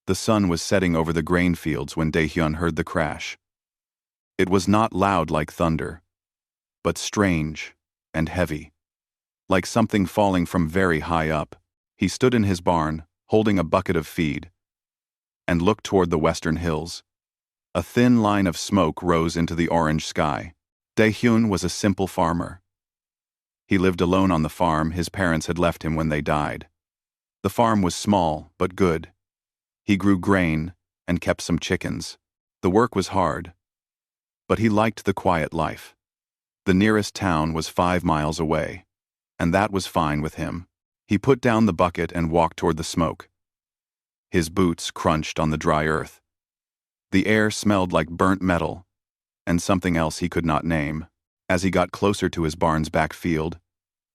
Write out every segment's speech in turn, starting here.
The sun was setting over the grain fields when Daehyun heard the crash. It was not loud like thunder, but strange and heavy, like something falling from very high up. He stood in his barn, holding a bucket of feed, and looked toward the western hills. A thin line of smoke rose into the orange sky. Daehyun was a simple farmer. He lived alone on the farm his parents had left him when they died. The farm was small, but good. He grew grain and kept some chickens. The work was hard, but he liked the quiet life. The nearest town was 5 miles away, and that was fine with him. He put down the bucket and walked toward the smoke. His boots crunched on the dry earth. The air smelled like burnt metal, and something else he could not name. As he got closer to his barn's back field,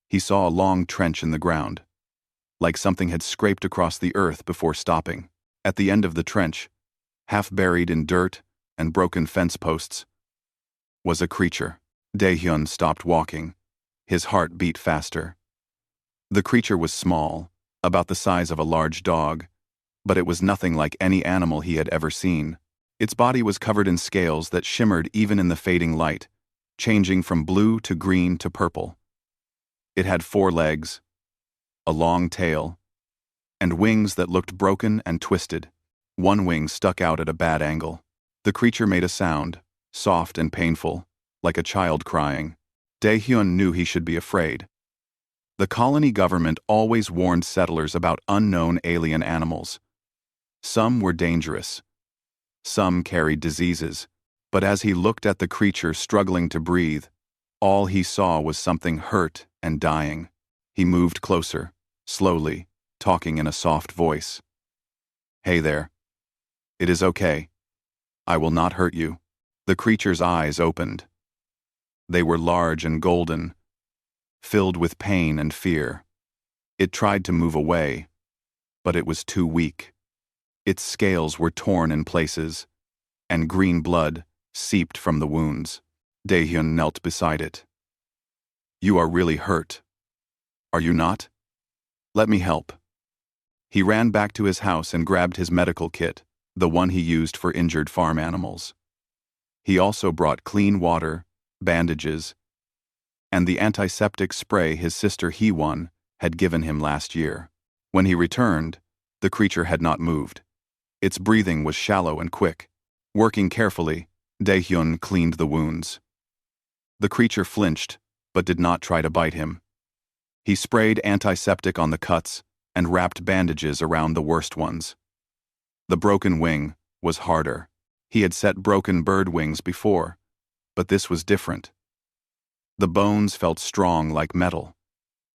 he saw a long trench in the ground, like something had scraped across the earth before stopping. At the end of the trench, half buried in dirt and broken fence posts, was a creature. Daehyun stopped walking. His heart beat faster. The creature was small, about the size of a large dog, but it was nothing like any animal he had ever seen. Its body was covered in scales that shimmered even in the fading light, changing from blue to green to purple. It had 4 legs, a long tail, and wings that looked broken and twisted. One wing stuck out at a bad angle. The creature made a sound, soft and painful, like a child crying. Daehyun knew he should be afraid. The colony government always warned settlers about unknown alien animals. Some were dangerous. Some carried diseases. But as he looked at the creature struggling to breathe, all he saw was something hurt and dying. He moved closer, slowly, talking in a soft voice. "Hey there. It is okay. I will not hurt you." The creature's eyes opened. They were large and golden, filled with pain and fear. It tried to move away, but it was too weak. Its scales were torn in places, and green blood seeped from the wounds. Daehyun knelt beside it. "You are really hurt. Are you not? Let me help." He ran back to his house and grabbed his medical kit, the one he used for injured farm animals. He also brought clean water, bandages, and the antiseptic spray his sister Hee-won had given him last year. When he returned, the creature had not moved. Its breathing was shallow and quick. Working carefully, Daehyun cleaned the wounds. The creature flinched, but did not try to bite him. He sprayed antiseptic on the cuts and wrapped bandages around the worst ones. The broken wing was harder. He had set broken bird wings before, but this was different. The bones felt strong like metal,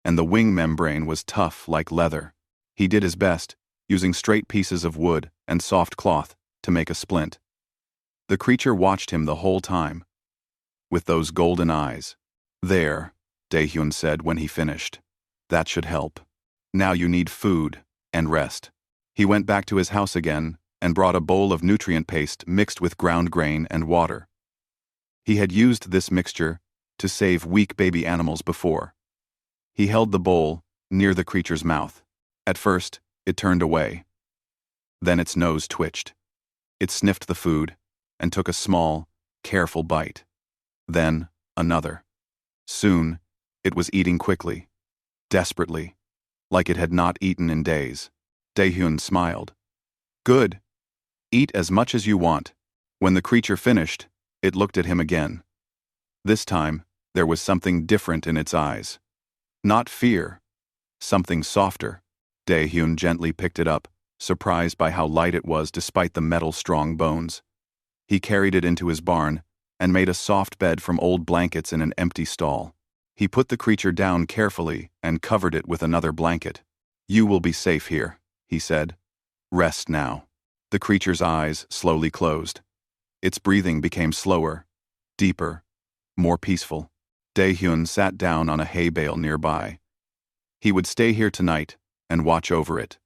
and the wing membrane was tough like leather. He did his best, using straight pieces of wood and soft cloth to make a splint. The creature watched him the whole time, with those golden eyes. "There," Daehyun said when he finished. "That should help. Now you need food and rest." He went back to his house again and brought a bowl of nutrient paste mixed with ground grain and water. He had used this mixture to save weak baby animals before. He held the bowl near the creature's mouth. At first, it turned away. Then its nose twitched. It sniffed the food and took a small, careful bite. Then, another. Soon, it was eating quickly, desperately, like it had not eaten in days. Daehyun smiled. "Good. Eat as much as you want." When the creature finished, it looked at him again. This time, there was something different in its eyes. Not fear, something softer. Daehyun gently picked it up, surprised by how light it was despite the metal-strong bones. He carried it into his barn and made a soft bed from old blankets in an empty stall. He put the creature down carefully and covered it with another blanket. "You will be safe here," he said. "Rest now." The creature's eyes slowly closed. Its breathing became slower, deeper, more peaceful. Daehyun sat down on a hay bale nearby. He would stay here tonight and watch over it,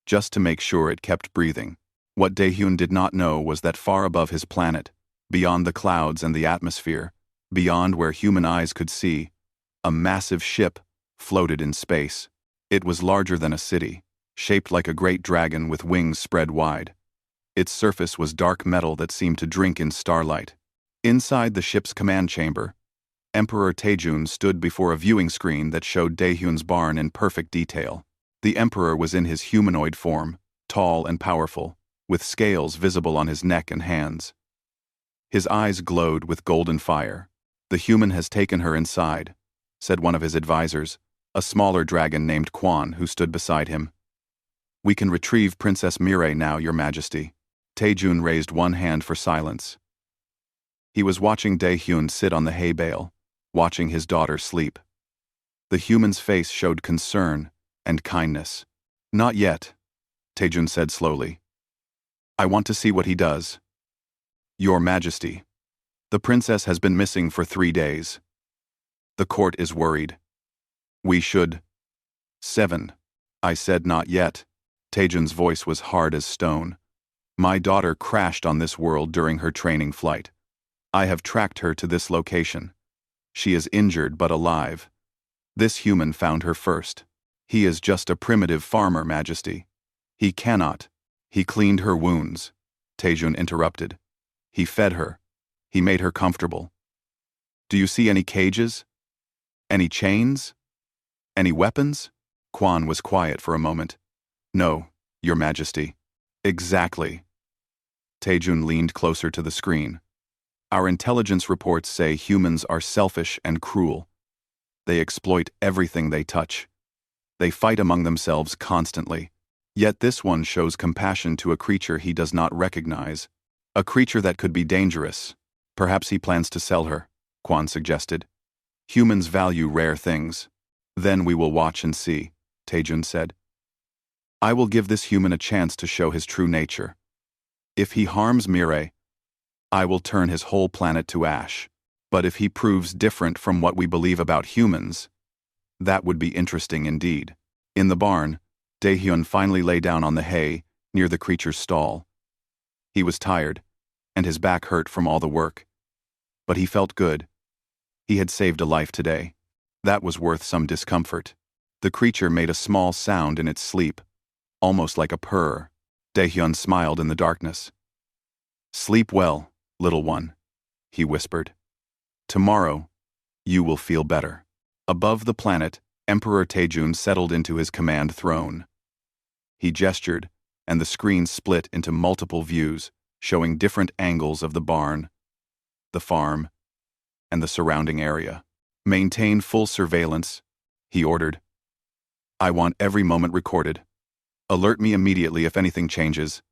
just to make sure it kept breathing. What Daehyun did not know was that far above his planet, beyond the clouds and the atmosphere, beyond where human eyes could see, a massive ship floated in space. It was larger than a city, shaped like a great dragon with wings spread wide. Its surface was dark metal that seemed to drink in starlight. Inside the ship's command chamber, Emperor Taejun stood before a viewing screen that showed Daehyun's barn in perfect detail. The Emperor was in his humanoid form, tall and powerful, with scales visible on his neck and hands. His eyes glowed with golden fire. "The human has taken her inside," said one of his advisors, a smaller dragon named Quan who stood beside him. "We can retrieve Princess Mireille now, Your Majesty." Taejun raised one hand for silence. He was watching Daehyun sit on the hay bale, watching his daughter sleep. The human's face showed concern and kindness. "Not yet," Taejun said slowly. "I want to see what he does." "Your Majesty, the princess has been missing for 3 days. The court is worried. We should—" "7. I said not yet." Taejun's voice was hard as stone. "My daughter crashed on this world during her training flight. I have tracked her to this location. She is injured but alive. This human found her first. He is just a primitive farmer, Majesty. He cannot." "He cleaned her wounds," Taejun interrupted. "He fed her. He made her comfortable. Do you see any cages? Any chains? Any weapons?" Quan was quiet for a moment. "No, Your Majesty." "Exactly." Taejun leaned closer to the screen. "Our intelligence reports say humans are selfish and cruel. They exploit everything they touch. They fight among themselves constantly. Yet this one shows compassion to a creature he does not recognize. A creature that could be dangerous. Perhaps he plans to sell her," Quan suggested. "Humans value rare things." "Then we will watch and see," Taejun said. "I will give this human a chance to show his true nature. If he harms Mireille, I will turn his whole planet to ash. But if he proves different from what we believe about humans, that would be interesting indeed." In the barn, Daehyun finally lay down on the hay near the creature's stall. He was tired, and his back hurt from all the work. But he felt good. He had saved a life today. That was worth some discomfort. The creature made a small sound in its sleep, almost like a purr. Daehyun smiled in the darkness. "Sleep well, little one," he whispered. "Tomorrow, you will feel better." Above the planet, Emperor Taejun settled into his command throne. He gestured, and the screen split into multiple views, showing different angles of the barn, the farm, and the surrounding area. "Maintain full surveillance," he ordered. "I want every moment recorded. Alert me immediately if anything changes.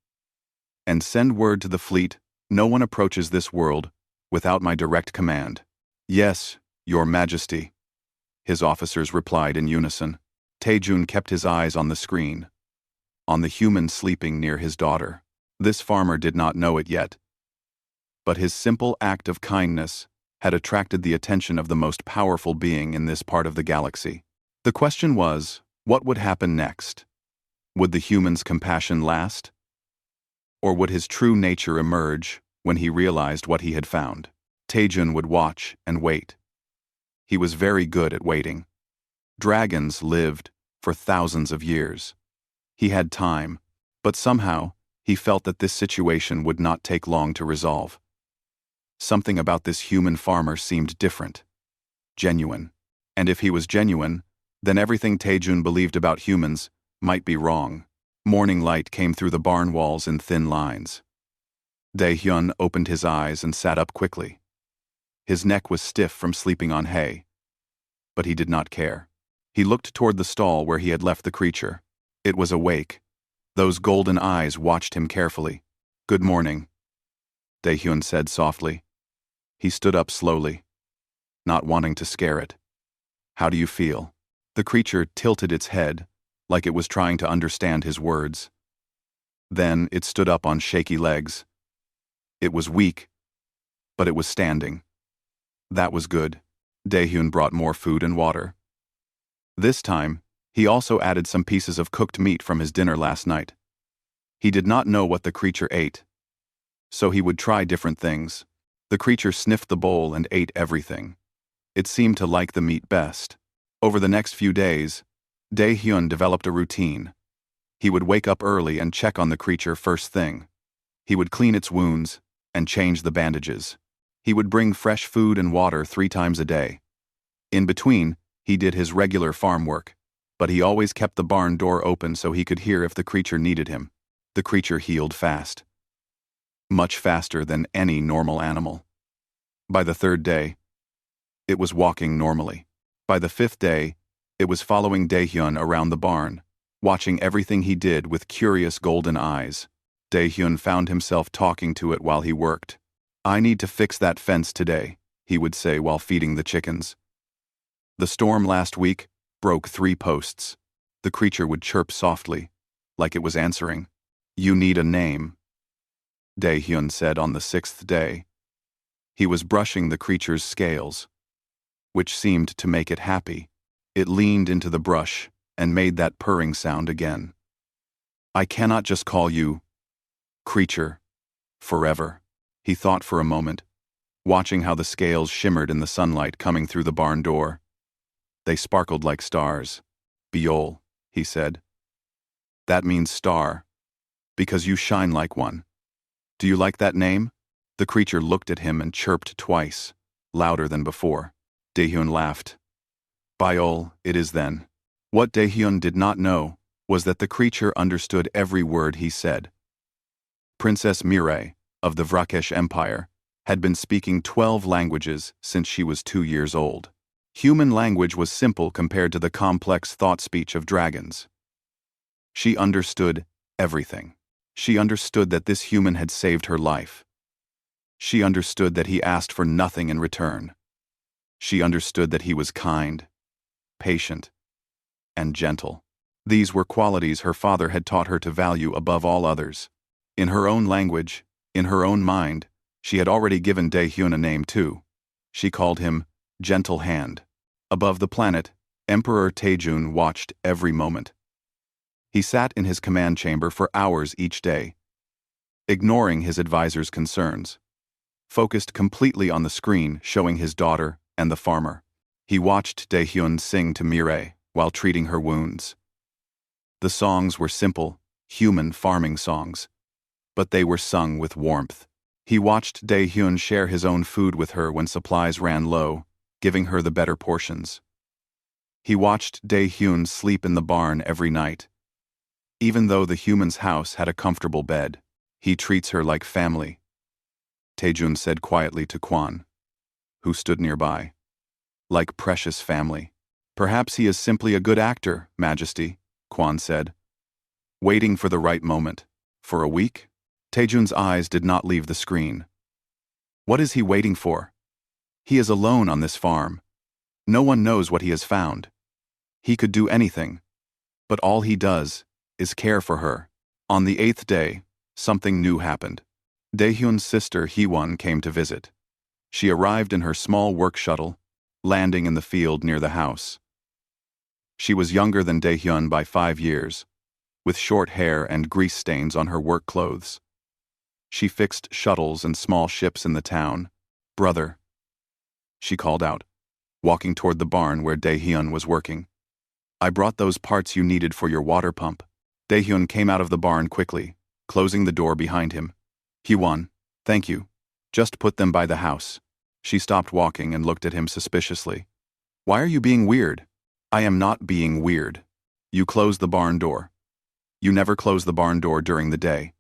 And send word to the fleet, no one approaches this world without my direct command." "Yes, Your Majesty," his officers replied in unison. Taejun kept his eyes on the screen, on the human sleeping near his daughter. This farmer did not know it yet, but his simple act of kindness had attracted the attention of the most powerful being in this part of the galaxy. The question was, what would happen next? Would the human's compassion last? Or would his true nature emerge when he realized what he had found? Taejun would watch and wait. He was very good at waiting. Dragons lived for thousands of years. He had time, but somehow he felt that this situation would not take long to resolve. Something about this human farmer seemed different, genuine. And if he was genuine, then everything Taejun believed about humans might be wrong. Morning light came through the barn walls in thin lines. Daehyun opened his eyes and sat up quickly. His neck was stiff from sleeping on hay, but he did not care. He looked toward the stall where he had left the creature. It was awake. Those golden eyes watched him carefully. "Good morning," Daehyun said softly. He stood up slowly, not wanting to scare it. "How do you feel?" The creature tilted its head, like it was trying to understand his words. Then it stood up on shaky legs. It was weak, but it was standing. That was good. Daehyun brought more food and water. This time, he also added some pieces of cooked meat from his dinner last night. He did not know what the creature ate, so he would try different things. The creature sniffed the bowl and ate everything. It seemed to like the meat best. Over the next few days, Daehyun developed a routine. He would wake up early and check on the creature first thing. He would clean its wounds and change the bandages. He would bring fresh food and water 3 times a day. In between, he did his regular farm work, but he always kept the barn door open so he could hear if the creature needed him. The creature healed fast. Much faster than any normal animal. By the 3rd day, it was walking normally. By the 5th day, it was following Daehyun around the barn, watching everything he did with curious golden eyes. Daehyun found himself talking to it while he worked. "I need to fix that fence today," he would say while feeding the chickens. "The storm last week broke 3 posts." The creature would chirp softly, like it was answering. "You need a name," Daehyun said on the 6th day. He was brushing the creature's scales, which seemed to make it happy. It leaned into the brush and made that purring sound again. "I cannot just call you creature forever," he thought for a moment, watching how the scales shimmered in the sunlight coming through the barn door. They sparkled like stars. "Biol," he said. "That means star, because you shine like one. Do you like that name?" The creature looked at him and chirped twice, louder than before. Daehyun laughed. "Biol, it is then." What Daehyun did not know was that the creature understood every word he said. Princess Mireille, of the Vrakesh Empire, had been speaking 12 languages since she was 2 years old. Human language was simple compared to the complex thought speech of dragons. She understood everything. She understood that this human had saved her life. She understood that he asked for nothing in return. She understood that he was kind, patient, and gentle. These were qualities her father had taught her to value above all others. In her own language, in her own mind, she had already given Daehyun a name too. She called him Gentle Hand. Above the planet, Emperor Taejun watched every moment. He sat in his command chamber for hours each day, ignoring his advisor's concerns, focused completely on the screen showing his daughter and the farmer. He watched Daehyun sing to Mireille while treating her wounds. The songs were simple, human farming songs, but they were sung with warmth. He watched Daehyun share his own food with her when supplies ran low, giving her the better portions. He watched Daehyun sleep in the barn every night. Even though the human's house had a comfortable bed, he treats her like family, Taejun said quietly to Kwan, who stood nearby. Like precious family. "Perhaps he is simply a good actor, Majesty," Kwan said, waiting for the right moment. "For a week?" Taejun's eyes did not leave the screen. "What is he waiting for? He is alone on this farm. No one knows what he has found. He could do anything, but all he does is care for her." On the 8th day, something new happened. Daehyun's sister Hee-won came to visit. She arrived in her small work shuttle, landing in the field near the house. She was younger than Daehyun by 5 years, with short hair and grease stains on her work clothes. She fixed shuttles and small ships in the town. "Brother," she called out, walking toward the barn where Daehyun was working. "I brought those parts you needed for your water pump." Daehyun came out of the barn quickly, closing the door behind him. "Hee-won, thank you. Just put them by the house." She stopped walking and looked at him suspiciously. "Why are you being weird?" "I am not being weird. You close the barn door. You never close the barn door during the day."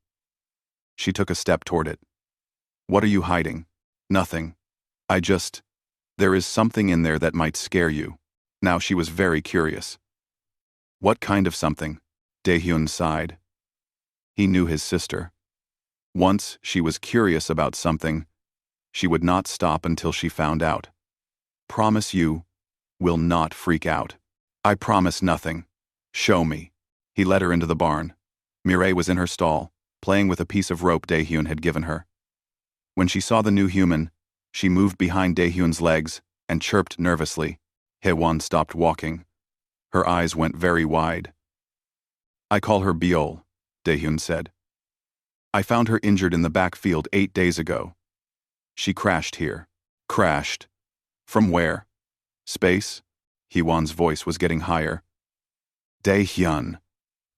She took a step toward it. "What are you hiding?" "Nothing. There is something in there that might scare you." Now she was very curious. "What kind of something?" Daehyun sighed. He knew his sister. Once she was curious about something, she would not stop until she found out. "Promise you will not freak out." "I promise nothing. Show me." He led her into the barn. Mireille was in her stall, playing with a piece of rope Daehyun had given her. When she saw the new human, she moved behind Daehyun's legs and chirped nervously. Hee-won stopped walking. Her eyes went very wide. "I call her Biol," Daehyun said. "I found her injured in the backfield 8 days ago. She crashed here." "Crashed? From where?" "Space?" Hee-won's voice was getting higher. "Daehyun."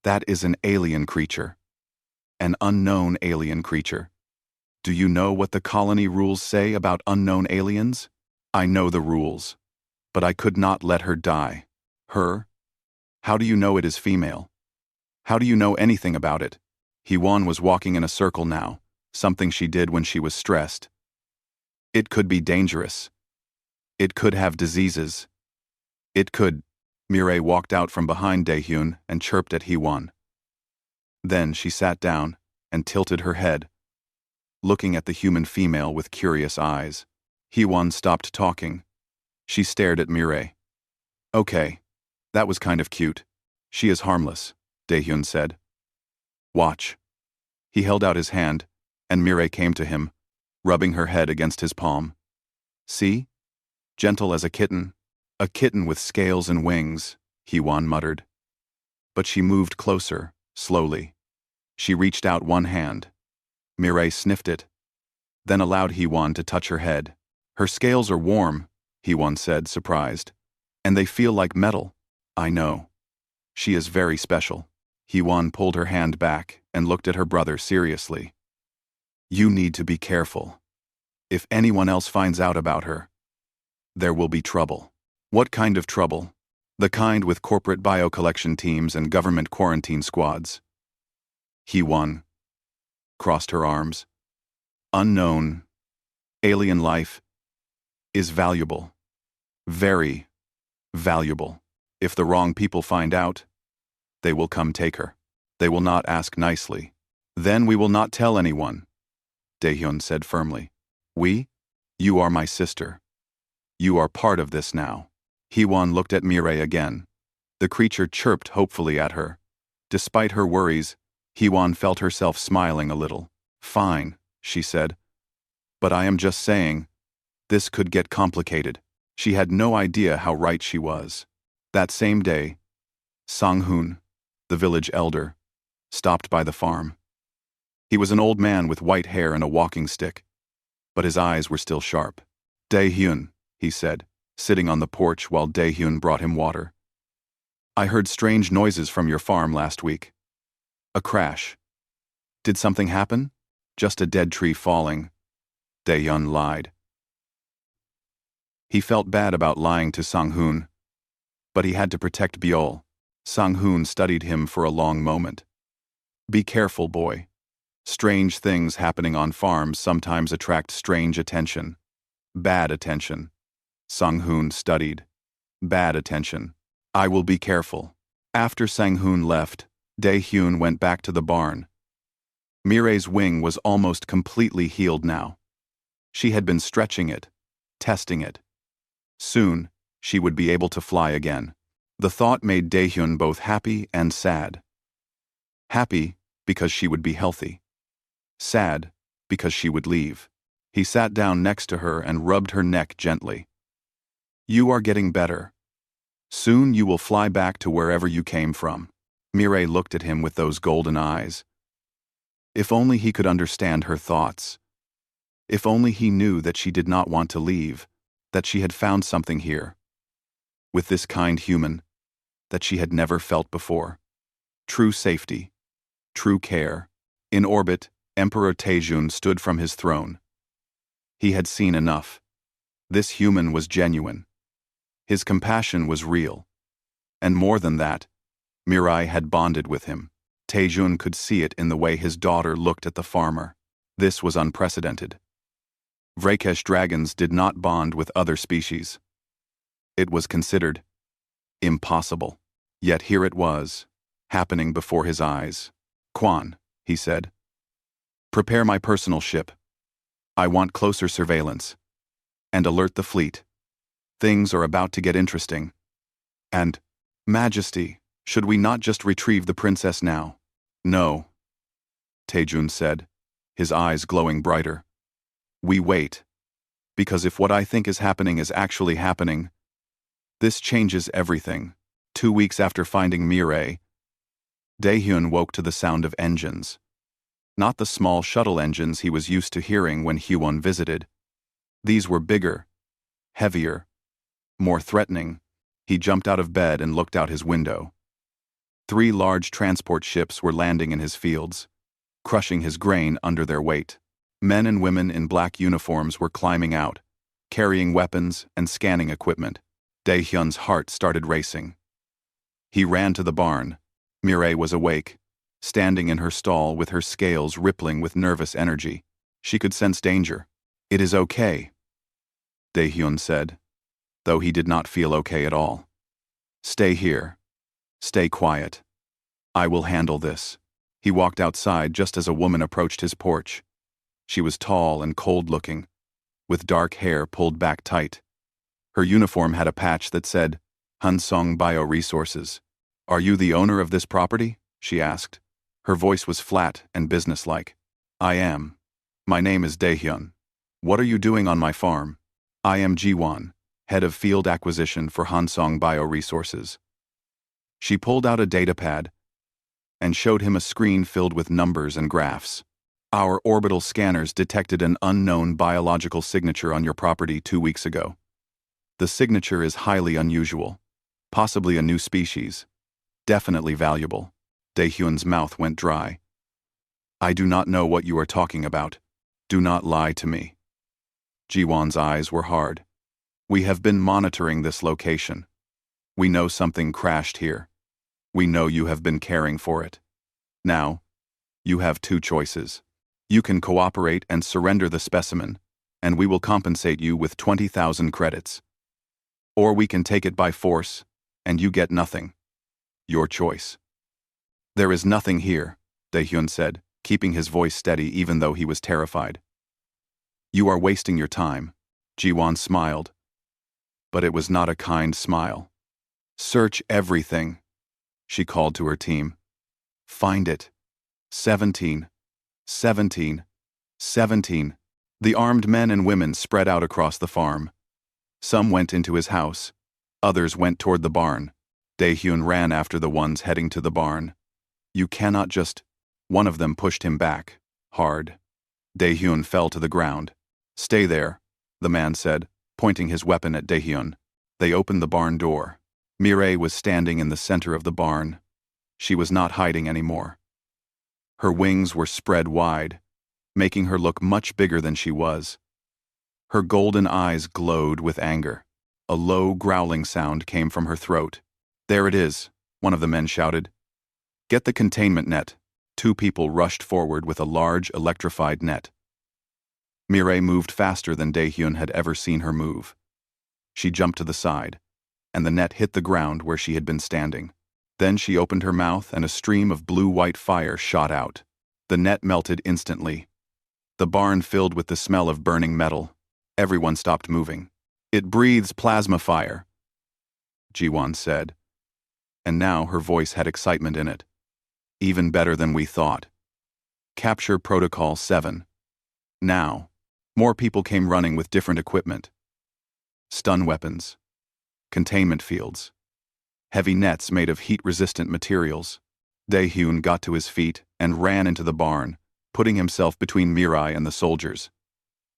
That is an alien creature. An unknown alien creature. Do you know what the colony rules say about unknown aliens? I know the rules. But I could not let her die. Her? How do you know it is female? How do you know anything about it? Hyewon was walking in a circle now, something she did when she was stressed. It could be dangerous. It could have diseases. It could. Mireille walked out from behind Daehyun and chirped at Hyewon. Then she sat down and tilted her head, looking at the human female with curious eyes. Hyewon stopped talking. She stared at Mireille. Okay, that was kind of cute. She is harmless, Daehyun said. Watch. He held out his hand, and Mireille came to him, rubbing her head against his palm. See? Gentle as a kitten with scales and wings, Hyewon muttered. But she moved closer, slowly. She reached out one hand. Mireille sniffed it, then allowed Hyewon to touch her head. Her scales are warm, Hyewon said, surprised. And they feel like metal. I know. She is very special. Hyewon pulled her hand back and looked at her brother seriously. You need to be careful. If anyone else finds out about her, there will be trouble. What kind of trouble? The kind with corporate bio-collection teams and government quarantine squads. Hyewon crossed her arms. Unknown, alien life is valuable. Very valuable. If the wrong people find out, they will come take her. They will not ask nicely. Then we will not tell anyone, Daehyun said firmly. We? You are my sister. You are part of this now. Hyewon looked at Mireille again. The creature chirped hopefully at her. Despite her worries, Hyewon felt herself smiling a little. Fine, she said. But I am just saying, this could get complicated. She had no idea how right she was. That same day, Sang-hoon, the village elder, stopped by the farm. He was an old man with white hair and a walking stick, but his eyes were still sharp. Daehyun, he said, sitting on the porch while Daehyun brought him water. I heard strange noises from your farm last week. A crash. Did something happen? Just a dead tree falling. Daehyun lied. He felt bad about lying to Sang-hoon, but he had to protect Byul. Sang-hoon studied him for a long moment. Be careful, boy. Strange things happening on farms sometimes attract strange attention. Bad attention. Sang-hoon studied. Bad attention. I will be careful. After Sang-hoon left, Daehyun went back to the barn. Mireille's wing was almost completely healed now. She had been stretching it, testing it. Soon, she would be able to fly again. The thought made Daehyun both happy and sad. Happy because she would be healthy. Sad because she would leave. He sat down next to her and rubbed her neck gently. You are getting better. Soon you will fly back to wherever you came from. Mireille looked at him with those golden eyes. If only he could understand her thoughts. If only he knew that she did not want to leave, that she had found something here, with this kind human, that she had never felt before. True safety. True care. In orbit, Emperor Taejun stood from his throne. He had seen enough. This human was genuine. His compassion was real. And more than that, Mireille had bonded with him. Taejun could see it in the way his daughter looked at the farmer. This was unprecedented. Vrakesh dragons did not bond with other species. It was considered impossible. Yet here it was, happening before his eyes. Quan, he said. Prepare my personal ship. I want closer surveillance. And alert the fleet. Things are about to get interesting. And, Majesty, should we not just retrieve the princess now? No, Taejun said, his eyes glowing brighter. We wait. Because if what I think is happening is actually happening, this changes everything. 2 weeks after finding Mireille, Daehyun woke to the sound of engines. Not the small shuttle engines he was used to hearing when Hyewon visited. These were bigger, heavier, more threatening. He jumped out of bed and looked out his window. 3 large transport ships were landing in his fields, crushing his grain under their weight. Men and women in black uniforms were climbing out, carrying weapons and scanning equipment. Daehyun's heart started racing. He ran to the barn. Mireille was awake, standing in her stall with her scales rippling with nervous energy. She could sense danger. "It is okay," Daehyun said, though he did not feel okay at all. "Stay here. Stay quiet. I will handle this." He walked outside just as a woman approached his porch. She was tall and cold-looking, with dark hair pulled back tight. Her uniform had a patch that said, Hansong Bioresources. "Are you the owner of this property?" she asked. Her voice was flat and businesslike. "I am. My name is Daehyun. What are you doing on my farm?" "I am Jiwon, head of field acquisition for Hansong Bioresources." She pulled out a datapad and showed him a screen filled with numbers and graphs. "Our orbital scanners detected an unknown biological signature on your property 2 weeks ago. The signature is highly unusual, possibly a new species, definitely valuable." Daehyun's mouth went dry. "I do not know what you are talking about. Do not lie to me." Jiwon's eyes were hard. "We have been monitoring this location. We know something crashed here. We know you have been caring for it. Now, you have 2 choices. You can cooperate and surrender the specimen, and we will compensate you with 20,000 credits. Or we can take it by force, and you get nothing. Your choice." "There is nothing here," Daehyun said, keeping his voice steady even though he was terrified. "You are wasting your time." Jiwon smiled, but it was not a kind smile. "Search everything," she called to her team. "Find it. 17. 17. 17. The armed men and women spread out across the farm. Some went into his house. Others went toward the barn. Daehyun ran after the ones heading to the barn. "You cannot just—" One of them pushed him back, hard. Daehyun fell to the ground. "Stay there," the man said, pointing his weapon at Daehyun. They opened the barn door. Mireille was standing in the center of the barn. She was not hiding anymore. Her wings were spread wide, making her look much bigger than she was. Her golden eyes glowed with anger. A low, growling sound came from her throat. "There it is," one of the men shouted. "Get the containment net." 2 people rushed forward with a large, electrified net. Mireille moved faster than Daehyun had ever seen her move. She jumped to the side, and the net hit the ground where she had been standing. Then she opened her mouth and a stream of blue-white fire shot out. The net melted instantly. The barn filled with the smell of burning metal. Everyone stopped moving. "It breathes plasma fire," Jiwon said, and now her voice had excitement in it. "Even better than we thought. Capture Protocol 7. Now." More people came running with different equipment. Stun weapons. Containment fields. Heavy nets made of heat-resistant materials. Daehyun got to his feet and ran into the barn, putting himself between Mireille and the soldiers.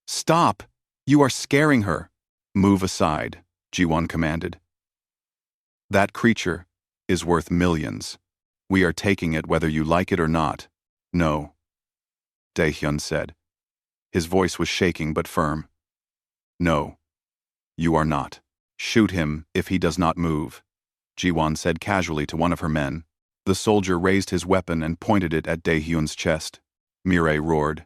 "Stop! You are scaring her!" "Move aside," Jiwon commanded. "That creature is worth millions. We are taking it whether you like it or not." "No," Daehyun said. His voice was shaking but firm. "No, you are not. Shoot him if he does not move," Jiwon said casually to one of her men. The soldier raised his weapon and pointed it at Daehyun's chest. Mireille roared.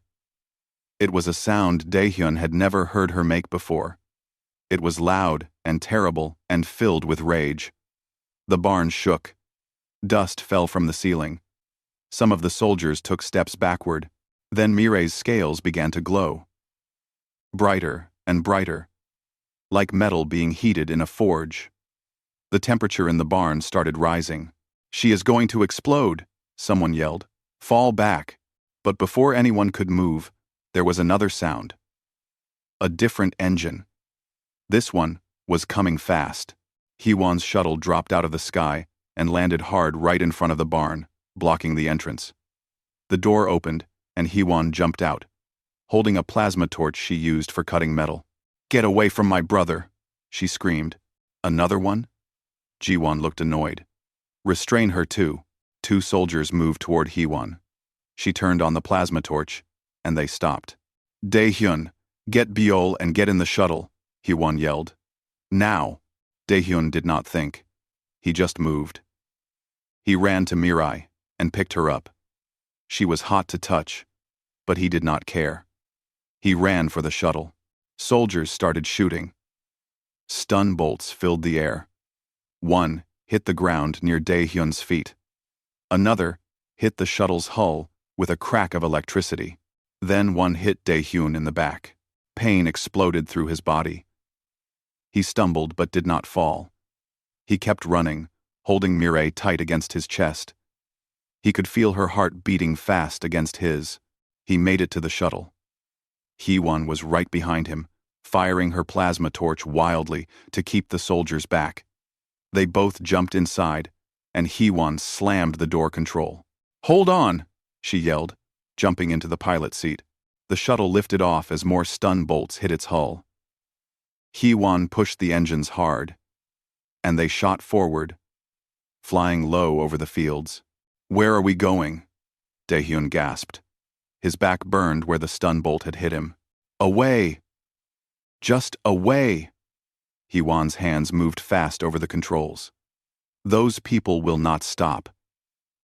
It was a sound Daehyun had never heard her make before. It was loud and terrible and filled with rage. The barn shook. Dust fell from the ceiling. Some of the soldiers took steps backward. Then Mireille's scales began to glow. Brighter and brighter, like metal being heated in a forge. The temperature in the barn started rising. "She is going to explode," someone yelled. "Fall back." But before anyone could move, there was another sound. A different engine. This one was coming fast. Hwon's shuttle dropped out of the sky and landed hard right in front of the barn, blocking the entrance. The door opened, and Hwon jumped out, holding a plasma torch she used for cutting metal. "Get away from my brother," she screamed. "Another one?" Jiwon looked annoyed. "Restrain her too," Two soldiers moved toward Heewon. She turned on the plasma torch, and they stopped. Daehyun, get Biol and get in the shuttle, Heewon yelled. Now. Daehyun did not think. He just moved. He ran to Mirai and picked her up. She was hot to touch, but he did not care. He ran for the shuttle. Soldiers started shooting. Stun bolts filled the air. One hit the ground near Daehyun's feet. Another hit the shuttle's hull with a crack of electricity. Then one hit Daehyun in the back. Pain exploded through his body. He stumbled but did not fall. He kept running, holding Mirai tight against his chest. He could feel her heart beating fast against his. He made it to the shuttle. Heewon was right behind him, firing her plasma torch wildly to keep the soldiers back. They both jumped inside, and Heewon slammed the door control. Hold on, she yelled, jumping into the pilot seat. The shuttle lifted off as more stun bolts hit its hull. Heewon pushed the engines hard, and they shot forward, flying low over the fields. Where are we going? Daehyun gasped. His back burned where the stun bolt had hit him. Away! Just away! Heewon's hands moved fast over the controls. Those people will not stop.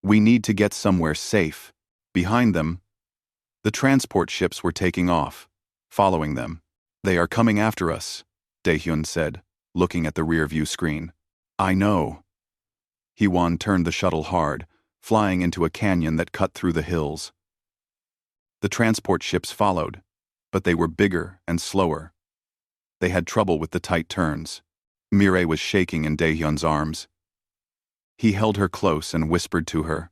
We need to get somewhere safe. Behind them, the transport ships were taking off, following them. They are coming after us, Daehyun said, looking at the rear-view screen. I know. Heewon turned the shuttle hard, flying into a canyon that cut through the hills. The transport ships followed, but they were bigger and slower. They had trouble with the tight turns. Mirai was shaking in Daehyun's arms. He held her close and whispered to her,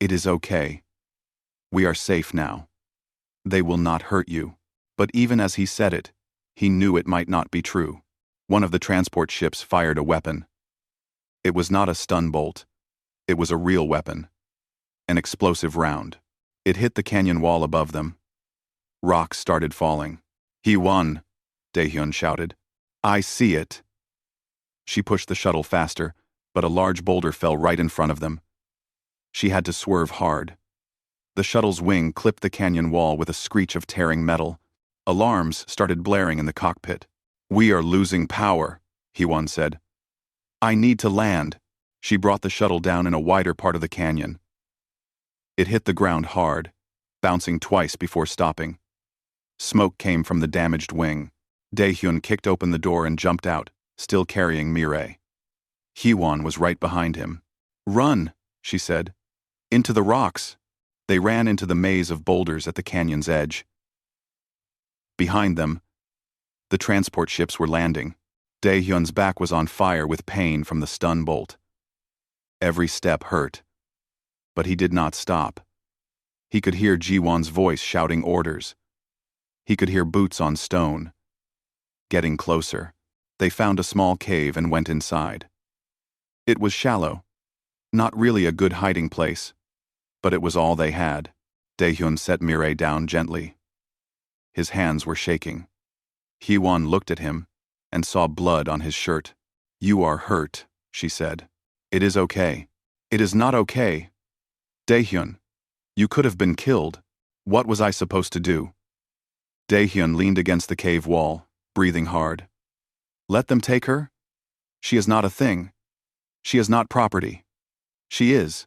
It is okay. We are safe now. They will not hurt you. But even as he said it, he knew it might not be true. One of the transport ships fired a weapon. It was not a stun bolt. It was a real weapon. An explosive round. It hit the canyon wall above them. Rocks started falling. He won, Daehyun shouted. I see it. She pushed the shuttle faster, but a large boulder fell right in front of them. She had to swerve hard. The shuttle's wing clipped the canyon wall with a screech of tearing metal. Alarms started blaring in the cockpit. We are losing power, Heewon said. I need to land. She brought the shuttle down in a wider part of the canyon. It hit the ground hard, bouncing twice before stopping. Smoke came from the damaged wing. Daehyun kicked open the door and jumped out, still carrying Mirai. Heewon was right behind him. Run, she said. Into the rocks. They ran into the maze of boulders at the canyon's edge. Behind them, the transport ships were landing. Daehyun's back was on fire with pain from the stun bolt. Every step hurt. But he did not stop. He could hear Jiwon's voice shouting orders. He could hear boots on stone. Getting closer, they found a small cave and went inside. It was shallow. Not really a good hiding place. But it was all they had. Daehyun set Mirai down gently. His hands were shaking. Heewon looked at him and saw blood on his shirt. You are hurt, she said. It is okay. It is not okay. Daehyun, you could have been killed. What was I supposed to do? Daehyun leaned against the cave wall, breathing hard. Let them take her? She is not a thing. She is not property. She is.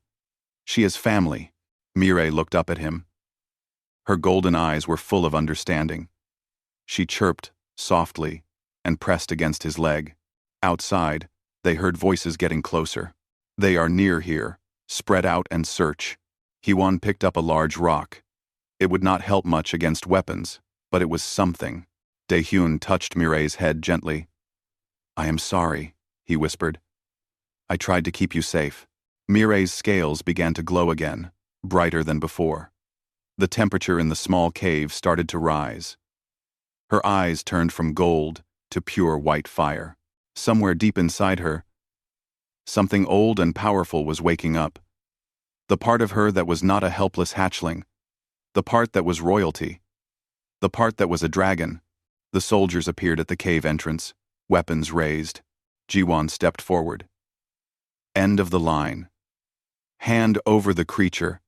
She is family. Mirai looked up at him. Her golden eyes were full of understanding. She chirped softly and pressed against his leg. Outside, they heard voices getting closer. They are near here. Spread out and search. Heewon picked up a large rock. It would not help much against weapons, but it was something. Daehyun touched Mirai's head gently. I am sorry, he whispered. I tried to keep you safe. Mirai's scales began to glow again, brighter than before. The temperature in the small cave started to rise. Her eyes turned from gold to pure white fire. Somewhere deep inside her, something old and powerful was waking up. The part of her that was not a helpless hatchling. The part that was royalty. The part that was a dragon. The soldiers appeared at the cave entrance, weapons raised. Jiwon stepped forward. End of the line. Hand over the creature,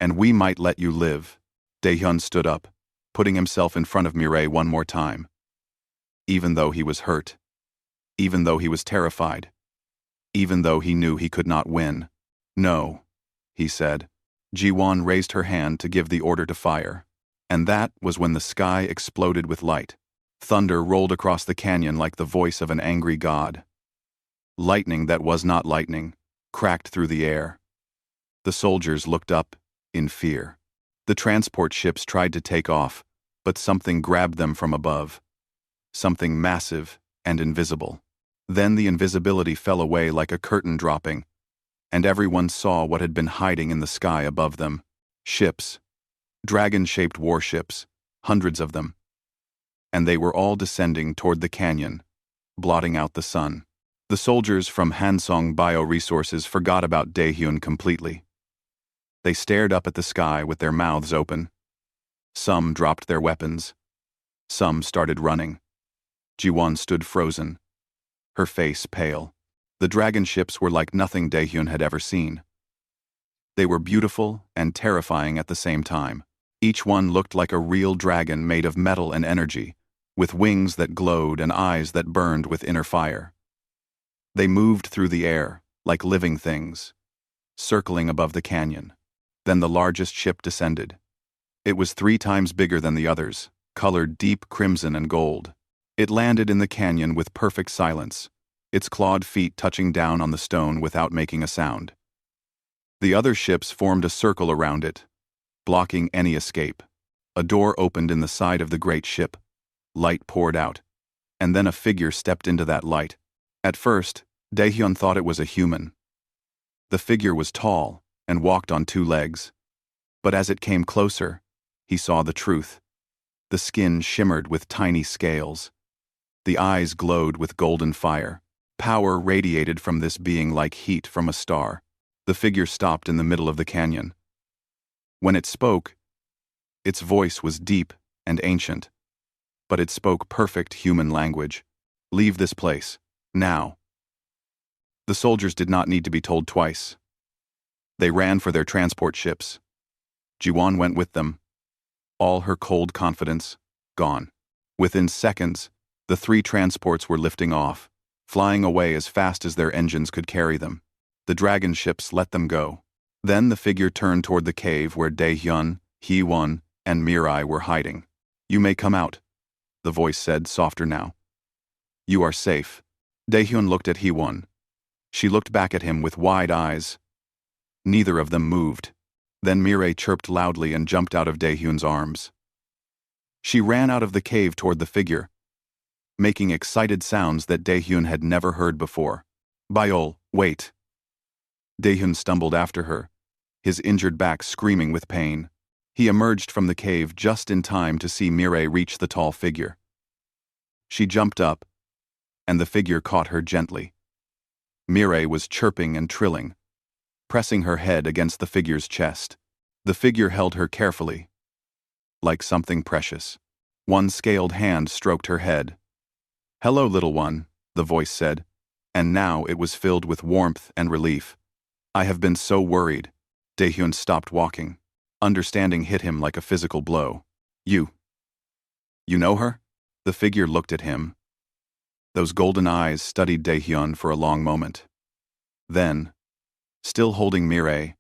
and we might let you live. Daehyun stood up, putting himself in front of Mireille one more time. Even though he was hurt. Even though he was terrified. Even though he knew he could not win. No, he said. Ji-won raised her hand to give the order to fire. And that was when the sky exploded with light. Thunder rolled across the canyon like the voice of an angry god. Lightning that was not lightning cracked through the air. The soldiers looked up in fear. The transport ships tried to take off, but something grabbed them from above. Something massive and invisible. Then the invisibility fell away like a curtain dropping, and everyone saw what had been hiding in the sky above them. Ships. Dragon-shaped warships, hundreds of them. And they were all descending toward the canyon, blotting out the sun. The soldiers from Hansong Bioresources forgot about Daehyun completely. They stared up at the sky with their mouths open. Some dropped their weapons. Some started running. Ji-won stood frozen, her face pale. The dragon ships were like nothing Daehyun had ever seen. They were beautiful and terrifying at the same time. Each one looked like a real dragon made of metal and energy, with wings that glowed and eyes that burned with inner fire. They moved through the air, like living things, circling above the canyon. Then the largest ship descended. It was 3 times bigger than the others, colored deep crimson and gold. It landed in the canyon with perfect silence, its clawed feet touching down on the stone without making a sound. The other ships formed a circle around it, blocking any escape. A door opened in the side of the great ship. Light poured out, and then a figure stepped into that light. At first, Daehyun thought it was a human. The figure was tall and walked on 2 legs. But as it came closer, he saw the truth. The skin shimmered with tiny scales. The eyes glowed with golden fire. Power radiated from this being like heat from a star. The figure stopped in the middle of the canyon. When it spoke, its voice was deep and ancient, but it spoke perfect human language. Leave this place, now. The soldiers did not need to be told twice. They ran for their transport ships. Ji-won went with them, all her cold confidence gone. Within seconds, the 3 transports were lifting off, flying away as fast as their engines could carry them. The dragon ships let them go. Then the figure turned toward the cave where Daehyun, Hee-won, and Mirai were hiding. You may come out, the voice said, softer now. You are safe. Daehyun looked at Hee-won. She looked back at him with wide eyes. Neither of them moved. Then Mirai chirped loudly and jumped out of Daehyun's arms. She ran out of the cave toward the figure, making excited sounds that Daehyun had never heard before. Byol, wait. Daehyun stumbled after her, his injured back screaming with pain. He emerged from the cave just in time to see Mirai reach the tall figure. She jumped up, and the figure caught her gently. Mirai was chirping and trilling, pressing her head against the figure's chest. The figure held her carefully, like something precious. One scaled hand stroked her head. Hello, little one, the voice said, and now it was filled with warmth and relief. I have been so worried. Daehyun stopped walking. Understanding hit him like a physical blow. You know her? The figure looked at him. Those golden eyes studied Daehyun for a long moment. Then, still holding Mirai,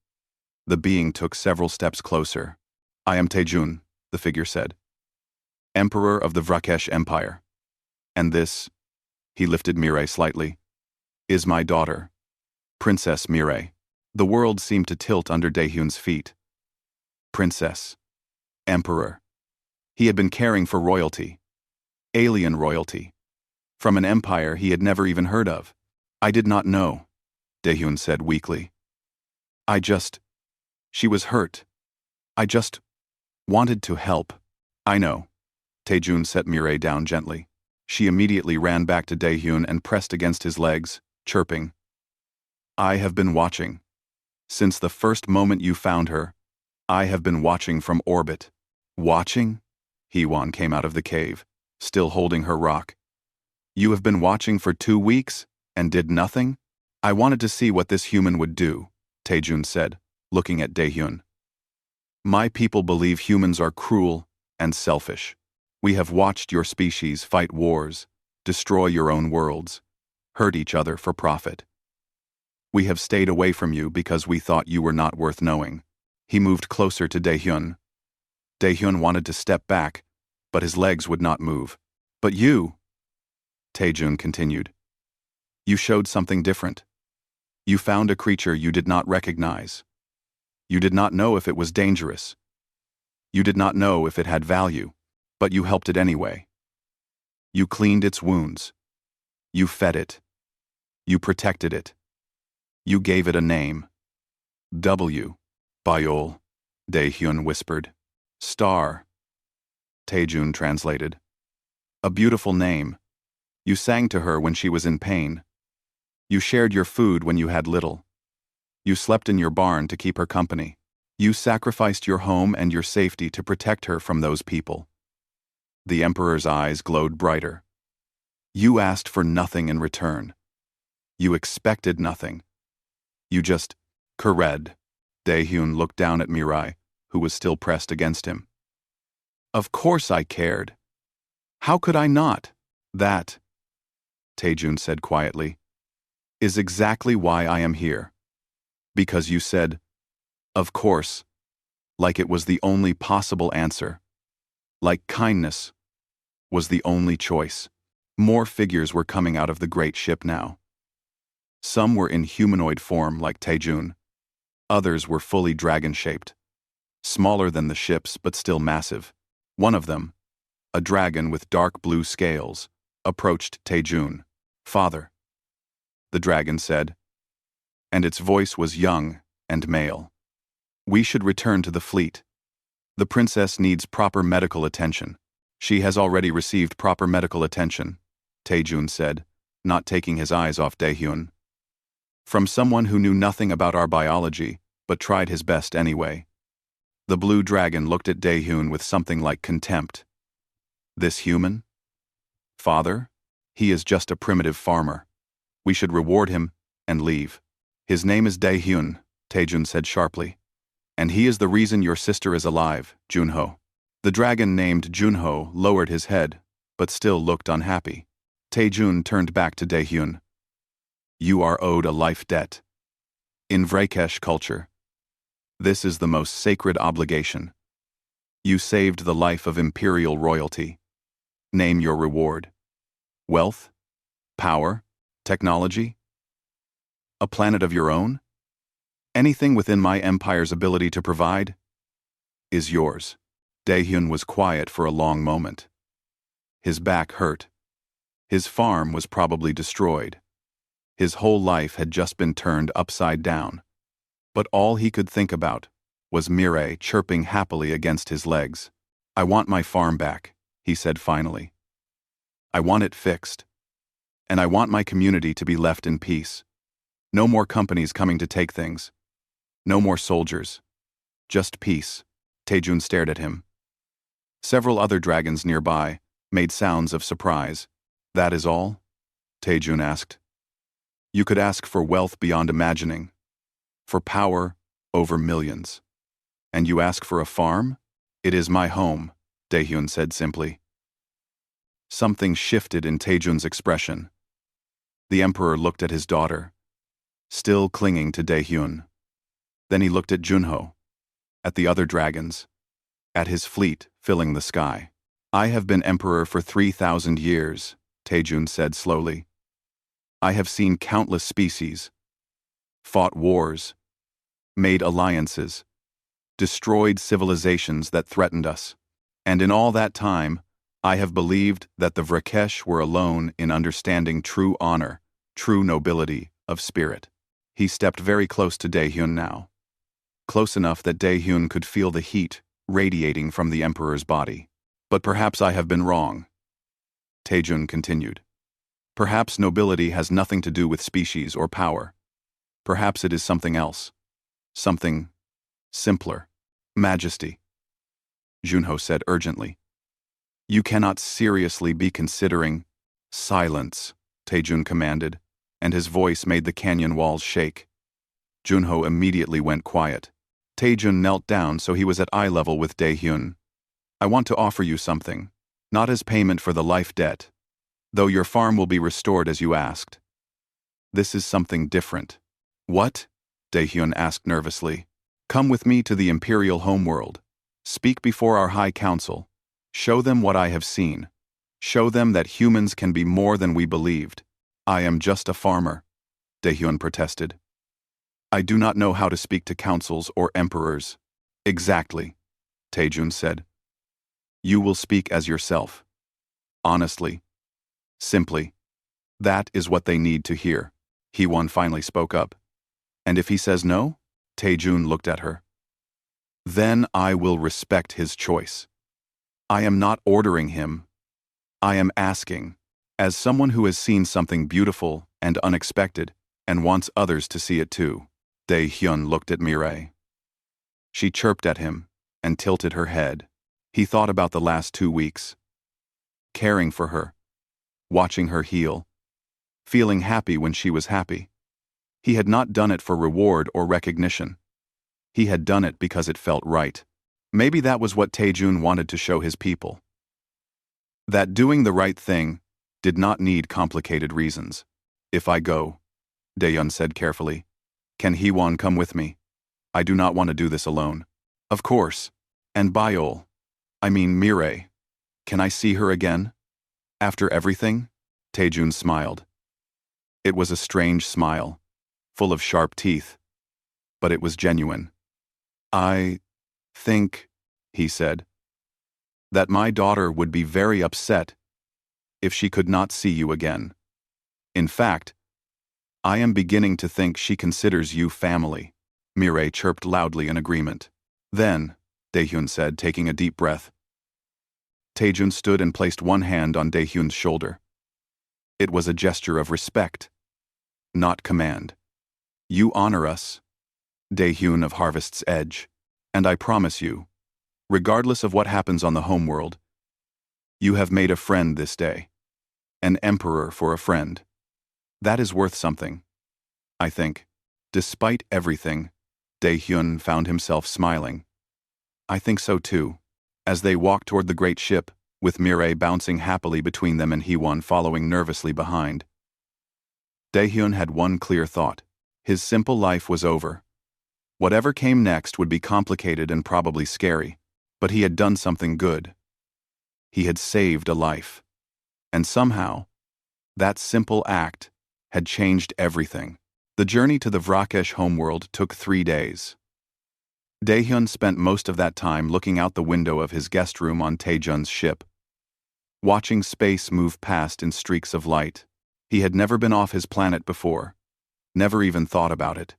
the being took several steps closer. I am Taejun, the figure said. Emperor of the Vrakesh Empire. And this, he lifted Mirai slightly, is my daughter, Princess Mirai. The world seemed to tilt under Daehyun's feet. Princess. Emperor. He had been caring for royalty. Alien royalty. From an empire he had never even heard of. I did not know, Daehyun said weakly. She was hurt. I just wanted to help. I know. Taejun set Mirai down gently. She immediately ran back to Daehyun and pressed against his legs, chirping. I have been watching. Since the first moment you found her, I have been watching from orbit. Watching? Hee-won came out of the cave, still holding her rock. You have been watching for 2 weeks, and did nothing? I wanted to see what this human would do, Taejun said, looking at Daehyun. My people believe humans are cruel and selfish. We have watched your species fight wars, destroy your own worlds, hurt each other for profit. We have stayed away from you because we thought you were not worth knowing. He moved closer to Daehyun. Daehyun wanted to step back, but his legs would not move. But you, Taejun continued, you showed something different. You found a creature you did not recognize. You did not know if it was dangerous. You did not know if it had value, but you helped it anyway. You cleaned its wounds. You fed it. You protected it. You gave it a name. W. Bayol, Daehyun whispered. Star. Taejun translated. A beautiful name. You sang to her when she was in pain. You shared your food when you had little. You slept in your barn to keep her company. You sacrificed your home and your safety to protect her from those people. The Emperor's eyes glowed brighter. You asked for nothing in return. You expected nothing. You just cared. Daehyun looked down at Mirai, who was still pressed against him. Of course I cared. How could I not? That, Taejun said quietly, is exactly why I am here. Because you said, of course, like it was the only possible answer. Like kindness was the only choice. More figures were coming out of the great ship now. Some were in humanoid form like Taejun. Others were fully dragon-shaped. Smaller than the ships but still massive. One of them, a dragon with dark blue scales, approached Taejun. Father, the dragon said, and its voice was young and male. We should return to the fleet. The princess needs proper medical attention. She has already received proper medical attention, Taejun said, not taking his eyes off Daehyun. From someone who knew nothing about our biology, but tried his best anyway. The blue dragon looked at Daehyun with something like contempt. This human? Father? He is just a primitive farmer. We should reward him and leave. His name is Daehyun, Taejun said sharply. And he is the reason your sister is alive, Junho. The dragon named Junho lowered his head, but still looked unhappy. Taejun turned back to Daehyun. You are owed a life debt. In Vrakesh culture, this is the most sacred obligation. You saved the life of imperial royalty. Name your reward. Wealth? Power? Technology? A planet of your own? Anything within my empire's ability to provide is yours. Daehyun was quiet for a long moment. His back hurt. His farm was probably destroyed. His whole life had just been turned upside down. But all he could think about was Mirai chirping happily against his legs. I want my farm back, he said finally. I want it fixed. And I want my community to be left in peace. No more companies coming to take things. No more soldiers. Just peace. Taejun stared at him. Several other dragons nearby made sounds of surprise. That is all? Taejun asked. You could ask for wealth beyond imagining. For power over millions. And you ask for a farm? It is my home, Daehyun said simply. Something shifted in Taejun's expression. The Emperor looked at his daughter, still clinging to Daehyun. Then he looked at Junho, at the other dragons, at his fleet filling the sky. I have been Emperor for 3,000 years, Taejun said slowly. I have seen countless species, fought wars, made alliances, destroyed civilizations that threatened us. And in all that time, I have believed that the Vrakesh were alone in understanding true honor, true nobility of spirit. He stepped very close to Daehyun now. Close enough that Daehyun could feel the heat radiating from the Emperor's body. But perhaps I have been wrong. Taejun continued. Perhaps nobility has nothing to do with species or power. Perhaps it is something else. Something simpler. Majesty. Junho said urgently. You cannot seriously be considering silence, Taejun commanded, and his voice made the canyon walls shake. Junho immediately went quiet. Taejun knelt down so he was at eye level with Daehyun. I want to offer you something. Not as payment for the life debt. Though your farm will be restored as you asked. This is something different. What? Daehyun asked nervously. Come with me to the Imperial homeworld. Speak before our High Council. Show them what I have seen. Show them that humans can be more than we believed. I am just a farmer, Daehyun protested. I do not know how to speak to councils or emperors. Exactly, Taejun said. You will speak as yourself. Honestly. Simply. That is what they need to hear. Hee-won finally spoke up. And if he says no? Taejun looked at her. Then I will respect his choice. I am not ordering him. I am asking, as someone who has seen something beautiful and unexpected and wants others to see it too. Daehyun looked at Mireille. She chirped at him and tilted her head. He thought about the last 2 weeks. Caring for her. Watching her heal. Feeling happy when she was happy. He had not done it for reward or recognition. He had done it because it felt right. Maybe that was what Taejun wanted to show his people. That doing the right thing did not need complicated reasons. If I go, Daehyun said carefully, can Hee-won come with me? I do not want to do this alone. Of course. And Byol. I mean Mireille. Can I see her again? After everything? Taejun smiled. It was a strange smile, full of sharp teeth. But it was genuine. I think, he said, that my daughter would be very upset if she could not see you again. In fact, I am beginning to think she considers you family. Mireille chirped loudly in agreement. Then, Daehyun said, taking a deep breath. Taejun stood and placed one hand on Daehyun's shoulder. It was a gesture of respect, not command. You honor us, Daehyun of Harvest's Edge, and I promise you, regardless of what happens on the homeworld, you have made a friend this day. An emperor for a friend. That is worth something, I think. Despite everything, Daehyun found himself smiling. I think so too. As they walked toward the great ship, with Mireille bouncing happily between them and Hee-won following nervously behind. Daehyun had one clear thought. His simple life was over. Whatever came next would be complicated and probably scary, but he had done something good. He had saved a life. And somehow, that simple act had changed everything. The journey to the Vrakesh homeworld took 3 days. Daehyun spent most of that time looking out the window of his guest room on Taejun's ship, watching space move past in streaks of light. He had never been off his planet before, never even thought about it.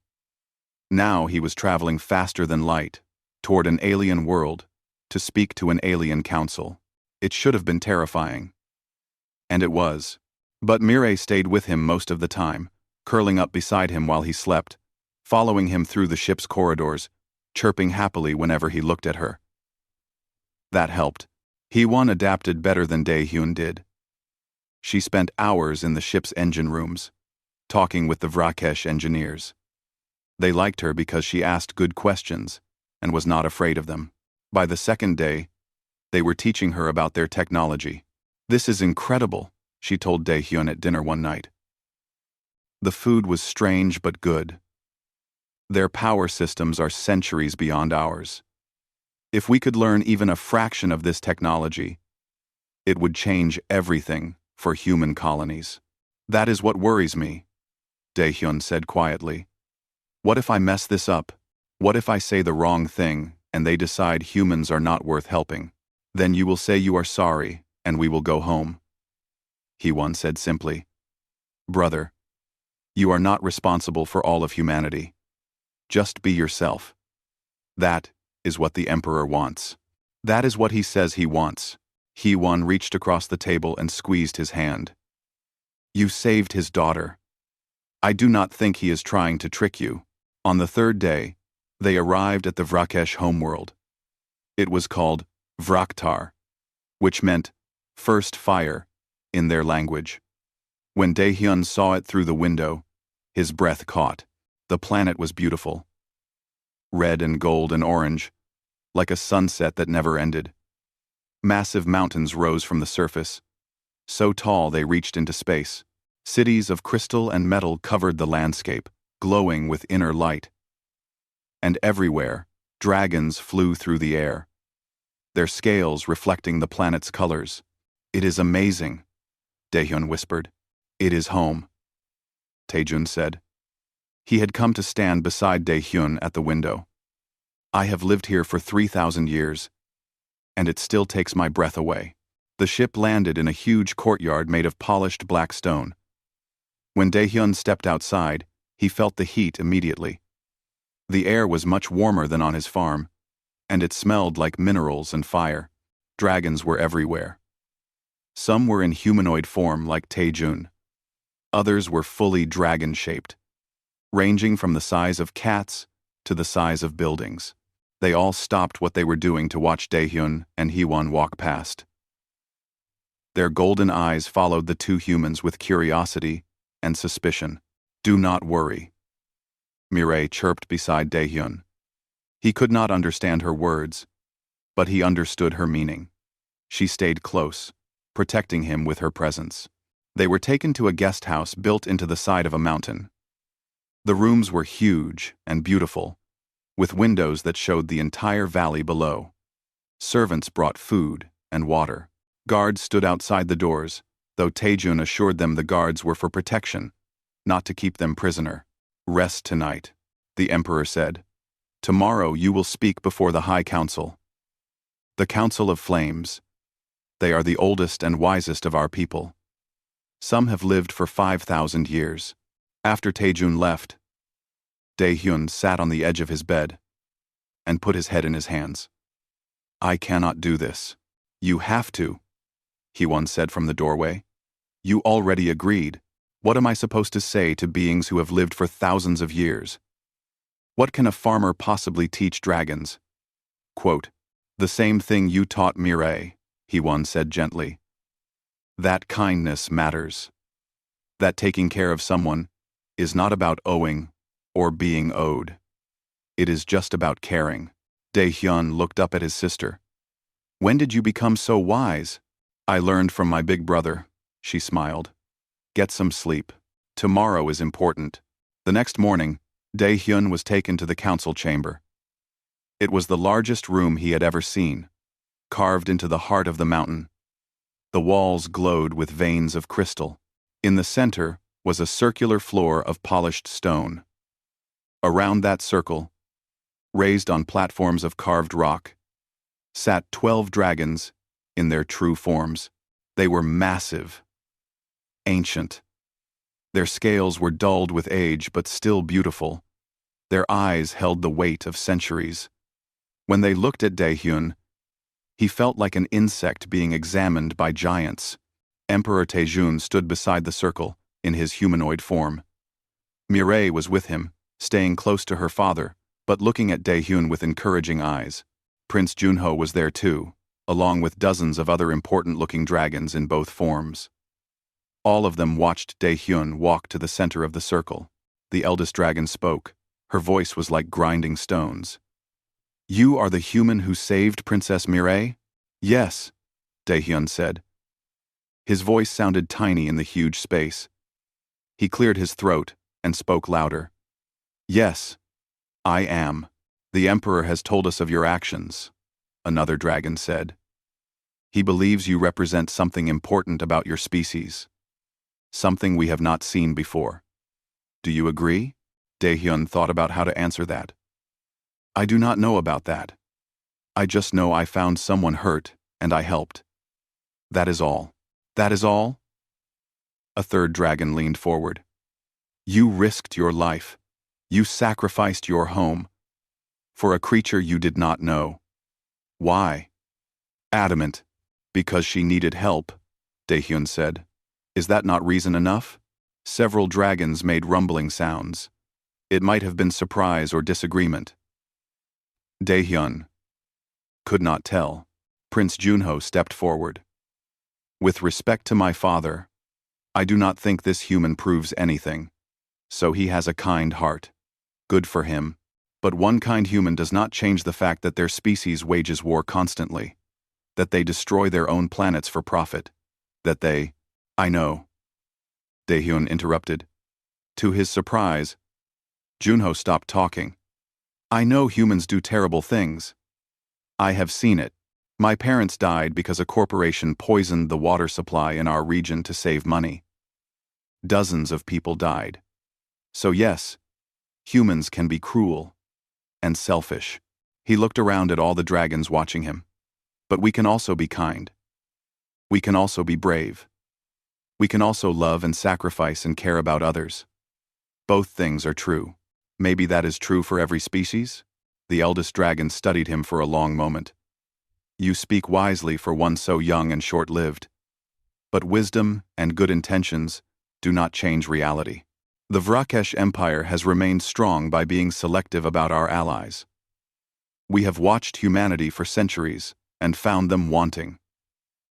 Now he was traveling faster than light, toward an alien world, to speak to an alien council. It should have been terrifying. And it was. But Mireille stayed with him most of the time, curling up beside him while he slept, following him through the ship's corridors, chirping happily whenever he looked at her. That helped. Hee-won adapted better than Daehyun did. She spent hours in the ship's engine rooms, talking with the Vrakesh engineers. They liked her because she asked good questions and was not afraid of them. By the second day, they were teaching her about their technology. This is incredible, she told Daehyun at dinner one night. The food was strange but good. Their power systems are centuries beyond ours. If we could learn even a fraction of this technology, it would change everything for human colonies. That is what worries me, Daehyun said quietly. What if I mess this up? What if I say the wrong thing and they decide humans are not worth helping? Then you will say you are sorry and we will go home. Hee-won said simply. Brother, you are not responsible for all of humanity. Just be yourself. That is what the Emperor wants. That is what he says he wants. Hee-won reached across the table and squeezed his hand. You saved his daughter. I do not think he is trying to trick you. On the 3rd day, they arrived at the Vrakesh homeworld. It was called Vraktar, which meant first fire in their language. When Daehyun saw it through the window, his breath caught. The planet was beautiful. Red and gold and orange, like a sunset that never ended. Massive mountains rose from the surface, so tall they reached into space. Cities of crystal and metal covered the landscape, glowing with inner light. And everywhere, dragons flew through the air, their scales reflecting the planet's colors. "It is amazing," Daehyun whispered. "It is home," Taejun said. He had come to stand beside Daehyun at the window. "I have lived here for 3,000 years, and it still takes my breath away." The ship landed in a huge courtyard made of polished black stone. When Daehyun stepped outside, he felt the heat immediately. The air was much warmer than on his farm, and it smelled like minerals and fire. Dragons were everywhere. Some were in humanoid form like Taejun. Others were fully dragon-shaped, ranging from the size of cats to the size of buildings. They all stopped what they were doing to watch Daehyun and Hee-won walk past. Their golden eyes followed the two humans with curiosity and suspicion. "Do not worry," Mireille chirped beside Daehyun. He could not understand her words, but he understood her meaning. She stayed close, protecting him with her presence. They were taken to a guest house built into the side of a mountain. The rooms were huge and beautiful, with windows that showed the entire valley below. Servants brought food and water. Guards stood outside the doors, though Taejun assured them the guards were for protection, not to keep them prisoner. "Rest tonight," the emperor said. "Tomorrow you will speak before the High Council. The Council of Flames. They are the oldest and wisest of our people. Some have lived for 5,000 years." After Taejun left, Daehyun sat on the edge of his bed and put his head in his hands. "I cannot do this." "You have to," Hee-won said from the doorway. "You already agreed. What am I supposed to say to beings who have lived for thousands of years? What can a farmer possibly teach dragons?" Quote, "The same thing you taught Mireille," Hee-won said gently. "That kindness matters. That taking care of someone is not about owing or being owed. It is just about caring." Daehyun looked up at his sister. "When did you become so wise?" "I learned from my big brother," she smiled. "Get some sleep. Tomorrow is important." The next morning, Daehyun was taken to the council chamber. It was the largest room he had ever seen, carved into the heart of the mountain. The walls glowed with veins of crystal. In the center was a circular floor of polished stone. Around that circle, raised on platforms of carved rock, sat 12 dragons in their true forms. They were massive, ancient. Their scales were dulled with age but still beautiful. Their eyes held the weight of centuries. When they looked at Daehyun, he felt like an insect being examined by giants. Emperor Taejun stood beside the circle, in his humanoid form. Mireille was with him, staying close to her father, but looking at Daehyun with encouraging eyes. Prince Junho was there too, along with dozens of other important-looking dragons in both forms. All of them watched Daehyun walk to the center of the circle. The eldest dragon spoke. Her voice was like grinding stones. "You are the human who saved Princess Mireille?" "Yes," Daehyun said. His voice sounded tiny in the huge space. He cleared his throat and spoke louder. "Yes, I am. The Emperor has told us of your actions," another dragon said. "He believes you represent something important about your species. Something we have not seen before. Do you agree?" Daehyun thought about how to answer that. "I do not know about that. I just know I found someone hurt and I helped. That is all." "That is all?" A third dragon leaned forward. "You risked your life. You sacrificed your home. For a creature you did not know. Why?" "Adamant. Because she needed help," Daehyun said. "Is that not reason enough?" Several dragons made rumbling sounds. It might have been surprise or disagreement. Daehyun could not tell. Prince Junho stepped forward. "With respect to my father, I do not think this human proves anything, so he has a kind heart. Good for him. But one kind human does not change the fact that their species wages war constantly. That they destroy their own planets for profit. That they... I know. Daehyun interrupted. To his surprise, Junho stopped talking. I know humans do terrible things. I have seen it. My parents died because a corporation poisoned the water supply in our region to save money. Dozens of people died. So yes, humans can be cruel and selfish. He looked around at all the dragons watching him. But we can also be kind. We can also be brave. We can also love and sacrifice and care about others. Both things are true. Maybe that is true for every species? The eldest dragon studied him for a long moment. You speak wisely for one so young and short-lived. But wisdom and good intentions do not change reality. The Vrakesh Empire has remained strong by being selective about our allies. We have watched humanity for centuries and found them wanting.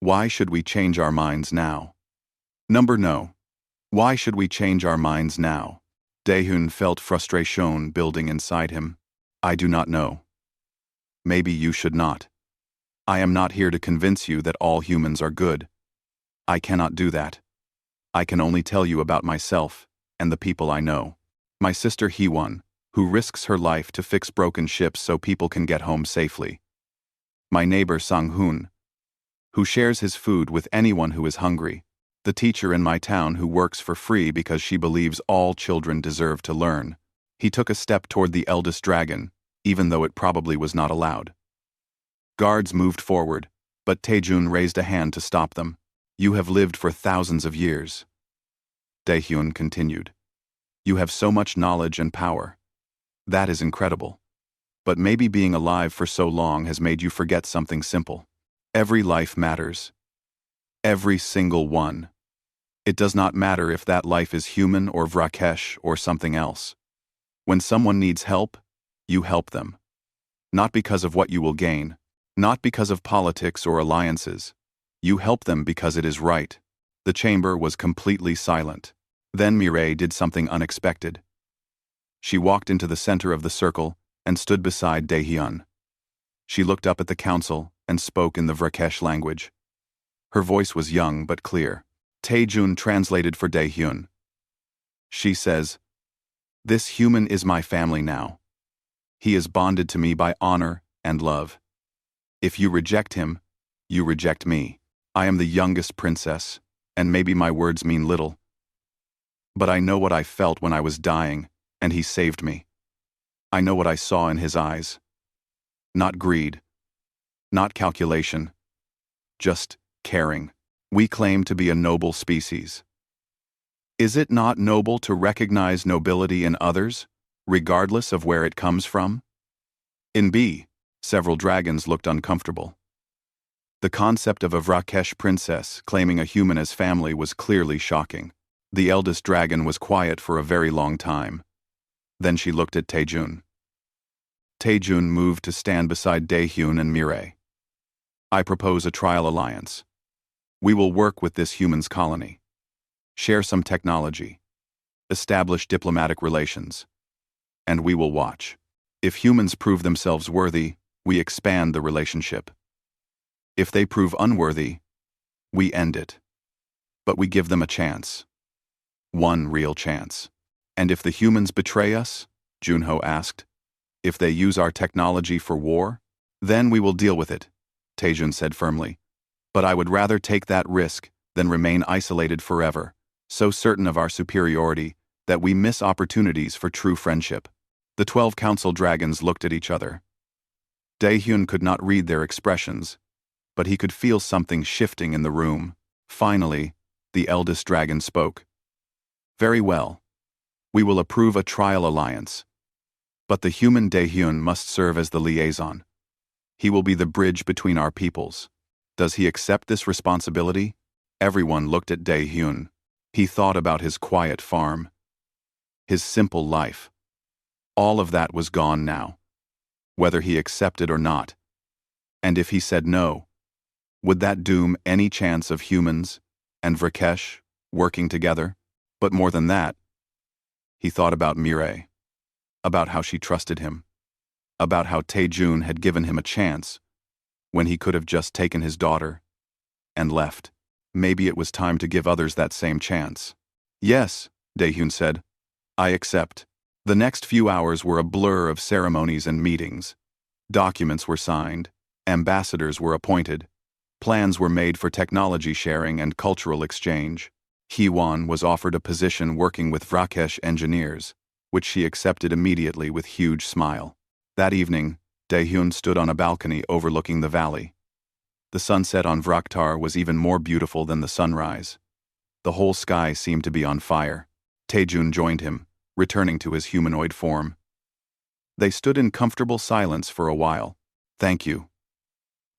Why should we change our minds now? No. Why should we change our minds now? Daehyun felt frustration building inside him. I do not know. Maybe you should not. I am not here to convince you that all humans are good. I cannot do that. I can only tell you about myself and the people I know. My sister Hee-won, who risks her life to fix broken ships so people can get home safely. My neighbor Sang-hoon, who shares his food with anyone who is hungry. The teacher in my town who works for free because she believes all children deserve to learn. He took a step toward the eldest dragon, even though it probably was not allowed. Guards moved forward, but Taejun raised a hand to stop them. You have lived for thousands of years. Daehyun continued. You have so much knowledge and power. That is incredible. But maybe being alive for so long has made you forget something simple. Every life matters. Every single one. It does not matter if that life is human or Vrakesh or something else. When someone needs help, you help them. Not because of what you will gain, not because of politics or alliances. You help them because it is right. The chamber was completely silent. Then Mireille did something unexpected. She walked into the center of the circle and stood beside Daehyun. She looked up at the council and spoke in the Vrakesh language. Her voice was young but clear. Taejun translated for Daehyun. She says, This human is my family now. He is bonded to me by honor and love. If you reject him, you reject me. I am the youngest princess, and maybe my words mean little. But I know what I felt when I was dying, and he saved me. I know what I saw in his eyes. Not greed, not calculation, just caring. We claim to be a noble species. Is it not noble to recognize nobility in others, regardless of where it comes from? In B, several dragons looked uncomfortable. The concept of a Vrakesh princess claiming a human as family was clearly shocking. The eldest dragon was quiet for a very long time. Then she looked at Taejun. Taejun moved to stand beside Daehyun and Mireille. I propose a trial alliance. We will work with this human's colony. Share some technology. Establish diplomatic relations. And we will watch. If humans prove themselves worthy, we expand the relationship. If they prove unworthy, we end it. But we give them a chance. One real chance. And if the humans betray us, Junho asked, if they use our technology for war, then we will deal with it, Taejun said firmly. But I would rather take that risk than remain isolated forever, so certain of our superiority that we miss opportunities for true friendship. The 12 council dragons looked at each other. Daehyun could not read their expressions, but he could feel something shifting in the room. Finally, the eldest dragon spoke. Very well. We will approve a trial alliance. But the human Daehyun must serve as the liaison. He will be the bridge between our peoples. Does he accept this responsibility? Everyone looked at Daehyun. He thought about his quiet farm. His simple life. All of that was gone now. Whether he accepted or not. And if he said no, would that doom any chance of humans and Vrakesh working together? But more than that, he thought about Mireille. about how she trusted him, about how Taejun had given him a chance when he could have just taken his daughter and left. Maybe it was time to give others that same chance. Yes, Daehyun said. I accept. The next few hours were a blur of ceremonies and meetings. Documents were signed, ambassadors were appointed, plans were made for technology sharing and cultural exchange. Hee-won was offered a position working with Vrakesh engineers, which she accepted immediately with huge smile. That evening, Daehyun stood on a balcony overlooking the valley. The sunset on Vraktar was even more beautiful than the sunrise. The whole sky seemed to be on fire. Taejun joined him, returning to his humanoid form. They stood in comfortable silence for a while. Thank you,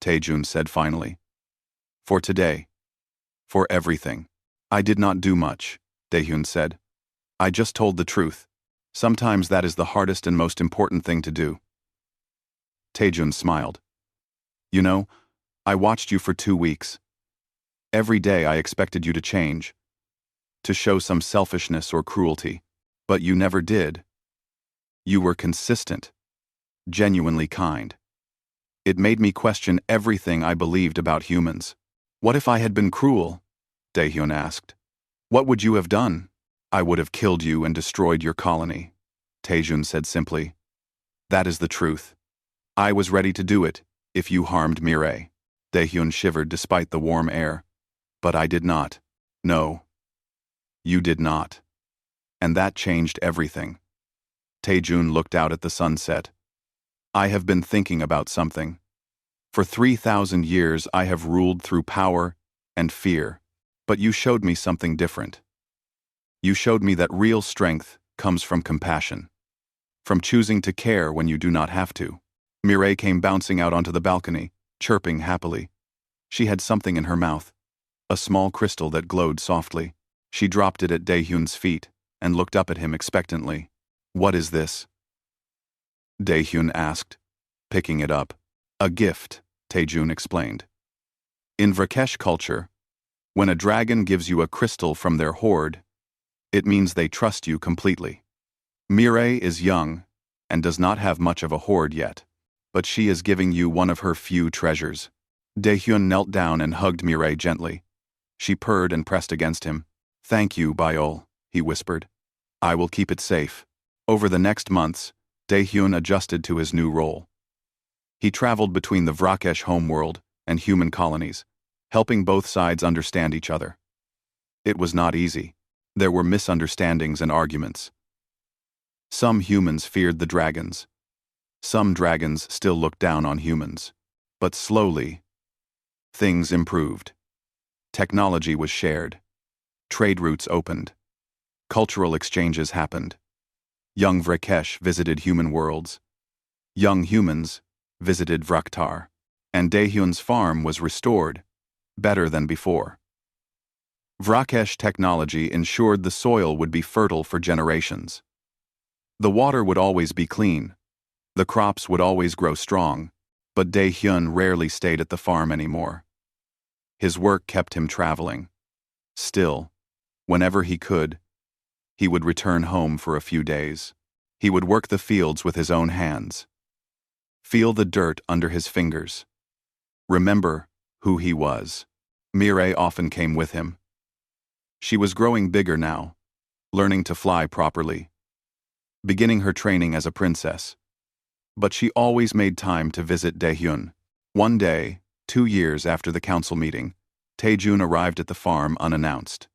Taejun said finally. For today. For everything. I did not do much, Daehyun said. I just told the truth. Sometimes that is the hardest and most important thing to do. Taejun smiled. You know, I watched you for 2 weeks. Every day I expected you to change, to show some selfishness or cruelty, but you never did. You were consistent, genuinely kind. It made me question everything I believed about humans. What if I had been cruel? Daehyun asked. What would you have done? I would have killed you and destroyed your colony, Taejun said simply. That is the truth. I was ready to do it if you harmed Mireille. Daehyun shivered despite the warm air. But I did not. No. You did not. And that changed everything. Taejun looked out at the sunset. I have been thinking about something. For 3,000 years I have ruled through power and fear, but you showed me something different. You showed me that real strength comes from compassion, from choosing to care when you do not have to. Mireille came bouncing out onto the balcony, chirping happily. She had something in her mouth, a small crystal that glowed softly. She dropped it at Daehyun's feet and looked up at him expectantly. What is this? Daehyun asked, picking it up. A gift, Taejun explained. In Vrakesh culture, when a dragon gives you a crystal from their hoard, it means they trust you completely. Mireille is young and does not have much of a hoard yet, but she is giving you one of her few treasures. Daehyun knelt down and hugged Mireille gently. She purred and pressed against him. Thank you, Byol, he whispered. I will keep it safe. Over the next months, Daehyun adjusted to his new role. He traveled between the Vrakesh homeworld and human colonies, helping both sides understand each other. It was not easy. There were misunderstandings and arguments. Some humans feared the dragons. Some dragons still looked down on humans. But slowly, things improved. Technology was shared. Trade routes opened. Cultural exchanges happened. Young Vrakesh visited human worlds. Young humans visited Vraktar. And Daehyun's farm was restored, better than before. Vrakesh technology ensured the soil would be fertile for generations. The water would always be clean. The crops would always grow strong, but Daehyun rarely stayed at the farm anymore. His work kept him traveling. Still, whenever he could, he would return home for a few days. He would work the fields with his own hands. Feel the dirt under his fingers. Remember who he was. Mireille often came with him. She was growing bigger now, learning to fly properly, beginning her training as a princess. But she always made time to visit Daehyun. One day, 2 years after the council meeting, Taejun arrived at the farm unannounced.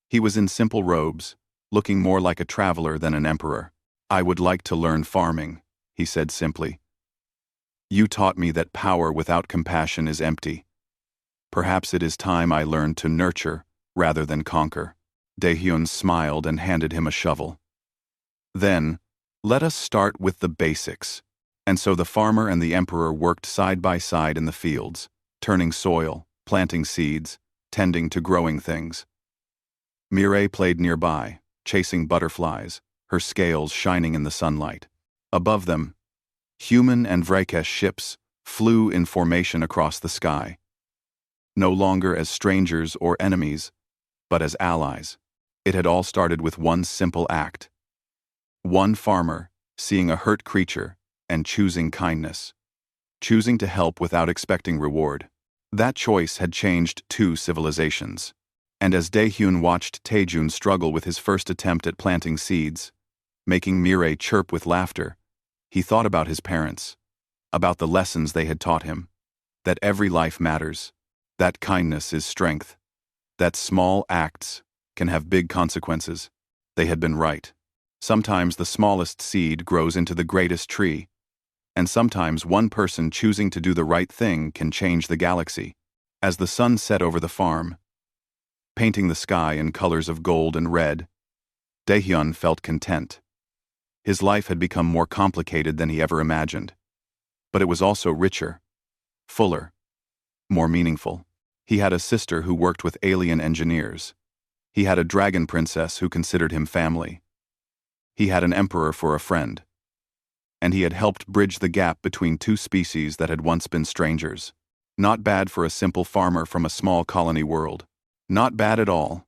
He was in simple robes, looking more like a traveler than an emperor. I would like to learn farming, he said simply. You taught me that power without compassion is empty. Perhaps it is time I learned to nurture rather than conquer. Daehyun smiled and handed him a shovel. Then, let us start with the basics. And so the farmer and the emperor worked side by side in the fields, turning soil, planting seeds, tending to growing things. Mireille played nearby, chasing butterflies, her scales shining in the sunlight. Above them, human and Vrakesh ships flew in formation across the sky. No longer as strangers or enemies, but as allies. It had all started with one simple act. One farmer seeing a hurt creature, and choosing kindness. Choosing to help without expecting reward. That choice had changed two civilizations. And as Daehyun watched Taejun struggle with his first attempt at planting seeds, making Mireille chirp with laughter, he thought about his parents, about the lessons they had taught him, that every life matters, that kindness is strength, that small acts can have big consequences. They had been right. Sometimes the smallest seed grows into the greatest tree, and sometimes one person choosing to do the right thing can change the galaxy. As the sun set over the farm, painting the sky in colors of gold and red, Daehyun felt content. His life had become more complicated than he ever imagined. But it was also richer, fuller, more meaningful. He had a sister who worked with alien engineers. He had a dragon princess who considered him family. He had an emperor for a friend. And he had helped bridge the gap between two species that had once been strangers. Not bad for a simple farmer from a small colony world. Not bad at all.